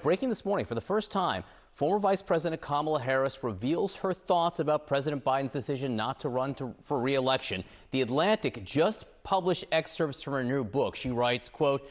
breaking this morning, for the first time, former Vice President Kamala Harris reveals her thoughts about President Biden's decision not to run for re-election. The Atlantic just published excerpts from her new book. She writes, quote,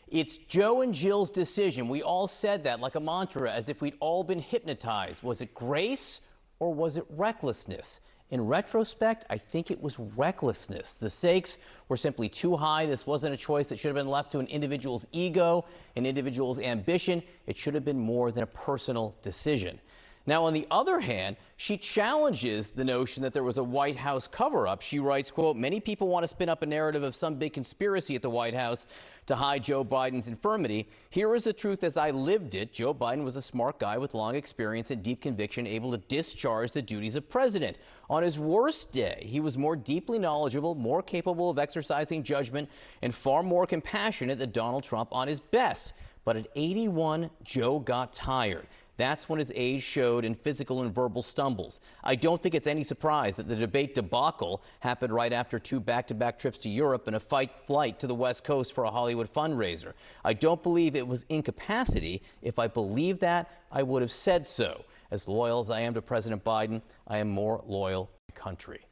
"It's Joe and Jill's decision. We all said that like a mantra, as if we'd all been hypnotized. Was it grace or was it recklessness? In retrospect, I think it was recklessness. The stakes were simply too high. This wasn't a choice that should have been left to an individual's ego, an individual's ambition. It should have been more than a personal decision." Now, on the other hand, she challenges the notion that there was a White House cover-up. She writes, quote, "Many people want to spin up a narrative of some big conspiracy at the White House to hide Joe Biden's infirmity. Here is the truth as I lived it. Joe Biden was a smart guy with long experience and deep conviction, able to discharge the duties of president. On his worst day, he was more deeply knowledgeable, more capable of exercising judgment, and far more compassionate than Donald Trump on his best. But at 81, Joe got tired. That's when his age showed in physical and verbal stumbles. I don't think it's any surprise that the debate debacle happened right after 2 back-to-back trips to Europe and a flight to the West Coast for a Hollywood fundraiser. I don't believe it was incapacity. If I believed that, I would have said so. As loyal as I am to President Biden, I am more loyal to my country."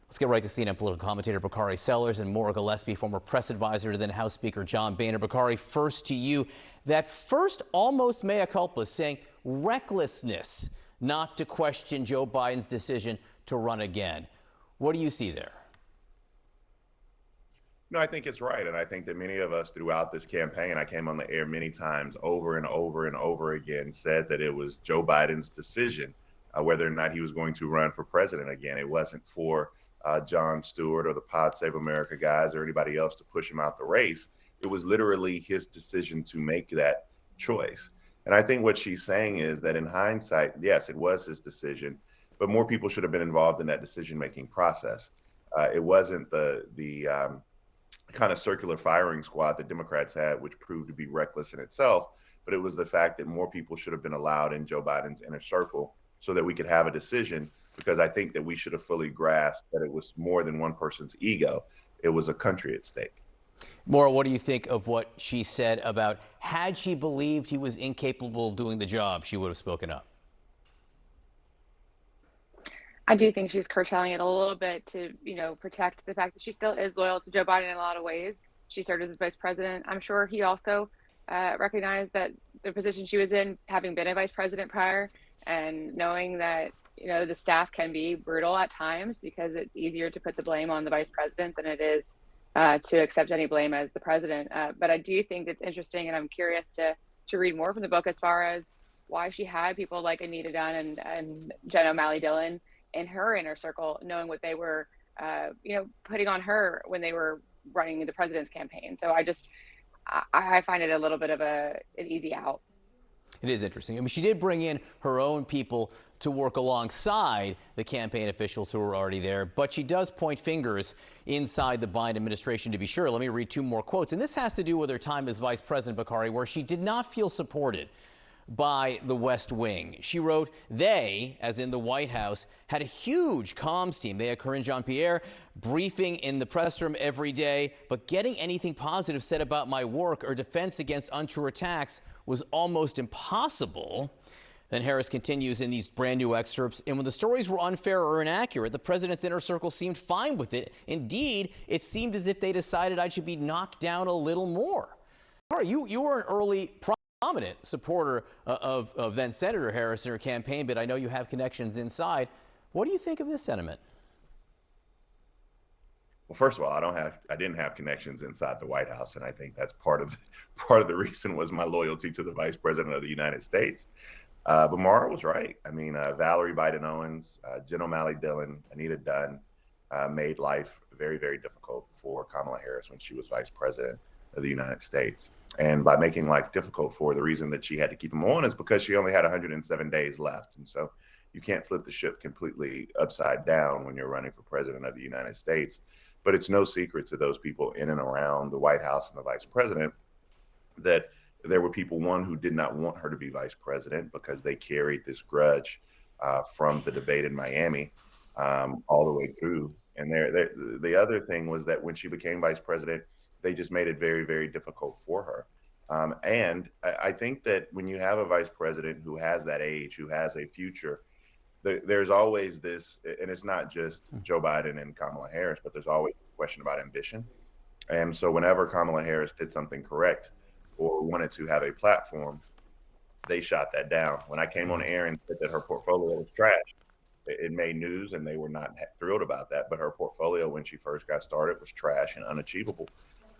Let's get right to CNN political commentator Bakari Sellers and Maura Gillespie, former press advisor to then House Speaker John Boehner. Bakari, first to you. That first almost mea culpa, saying recklessness not to question Joe Biden's decision to run again. What do you see there? No, I think it's right. And I think that many of us throughout this campaign, I came on the air many times over and over and over again, said that it was Joe Biden's decision whether or not he was going to run for president again. It wasn't for Jon Stewart or the Pod Save America guys or anybody else to push him out the race. It was literally his decision to make that choice. And I think what she's saying is that in hindsight, yes, it was his decision, but more people should have been involved in that decision-making process. It wasn't the kind of circular firing squad that Democrats had, which proved to be reckless in itself, but it was the fact that more people should have been allowed in Joe Biden's inner circle so that we could have a decision, because I think that we should have fully grasped that it was more than one person's ego. It was a country at stake. Maura, what do you think of what she said about had she believed he was incapable of doing the job, she would have spoken up? I do think she's curtailing it a little bit to, protect the fact that she still is loyal to Joe Biden in a lot of ways. She served as his vice president. I'm sure he also recognized that the position she was in, having been a vice president prior, and knowing that, the staff can be brutal at times because it's easier to put the blame on the vice president than it is to accept any blame as the president. But I do think it's interesting, and I'm curious to read more from the book as far as why she had people like Anita Dunn and Jen O'Malley Dillon in her inner circle, knowing what they were, putting on her when they were running the president's campaign. So I find it a little bit of an easy out. It is interesting. I mean, she did bring in her own people to work alongside the campaign officials who were already there, but she does point fingers inside the Biden administration, to be sure. Let me read 2 more quotes. And this has to do with her time as vice president, Bakari, where she did not feel supported by the West Wing. She wrote, "They, as in the White House, had a huge comms team. They had Karine Jean-Pierre briefing in the press room every day, but getting anything positive said about my work or defense against untrue attacks was almost impossible." Then Harris continues in these brand new excerpts, "And when the stories were unfair or inaccurate, the president's inner circle seemed fine with it. Indeed, it seemed as if they decided I should be knocked down a little more." You were an early prominent supporter of then Senator Harris in her campaign, but I know you have connections inside. What do you think of this sentiment? Well, first of all, I didn't have connections inside the White House, and I think that's part of the reason was my loyalty to the Vice President of the United States. But Maura was right. I mean, Valerie Biden Owens, Jen O'Malley Dillon, Anita Dunn made life very, very difficult for Kamala Harris when she was Vice President of the United States. And by making life difficult for her, the reason that she had to keep them on is because she only had 107 days left. And so you can't flip the ship completely upside down when you're running for President of the United States. But it's no secret to those people in and around the White House and the Vice President that there were people, one, who did not want her to be vice president because they carried this grudge from the debate in Miami all the way through. And the other thing was that when she became vice president, they just made it very, very difficult for her. And I think that when you have a vice president who has that age, who has a future, there's always this, and it's not just Joe Biden and Kamala Harris, but there's always a question about ambition. And so whenever Kamala Harris did something correct or wanted to have a platform, they shot that down. When I came on air and said that her portfolio was trash, it made news and they were not thrilled about that. But her portfolio, when she first got started, was trash and unachievable.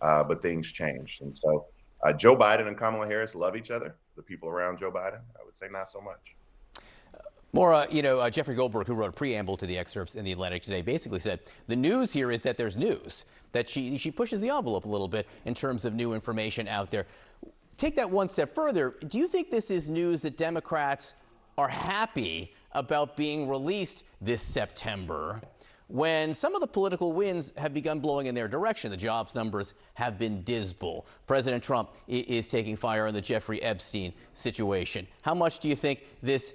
But things changed. And so Joe Biden and Kamala Harris love each other. The people around Joe Biden, I would say not so much. Maura, Jeffrey Goldberg, who wrote a preamble to the excerpts in The Atlantic today, basically said the news here is that there's news, that she pushes the envelope a little bit in terms of new information out there. Take that one step further. Do you think this is news that Democrats are happy about being released this September when some of the political winds have begun blowing in their direction? The jobs numbers have been dismal. President Trump is taking fire on the Jeffrey Epstein situation. How much do you think this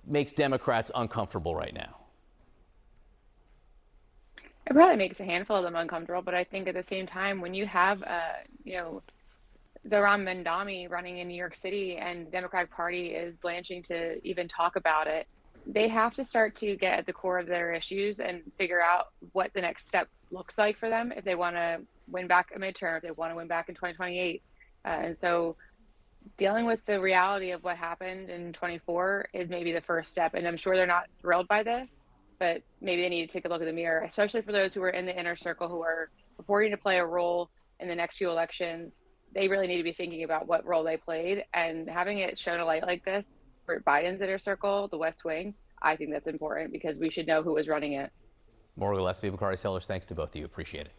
makes Democrats uncomfortable right now? It probably makes a handful of them uncomfortable, but I think at the same time, when you have, Zohran Mamdani running in New York City and the Democratic Party is blanching to even talk about it, they have to start to get at the core of their issues and figure out what the next step looks like for them if they want to win back a midterm, if they want to win back in 2028. And so dealing with the reality of what happened in 24 is maybe the first step. And I'm sure they're not thrilled by this, but maybe they need to take a look in the mirror, especially for those who are in the inner circle, who are purporting to play a role in the next few elections. They really need to be thinking about what role they played, and having it shown a light like this for Biden's inner circle, the West Wing, I think that's important because we should know who was running it. Maura Gillespie, Bakari Sellers, thanks to both of you. Appreciate it.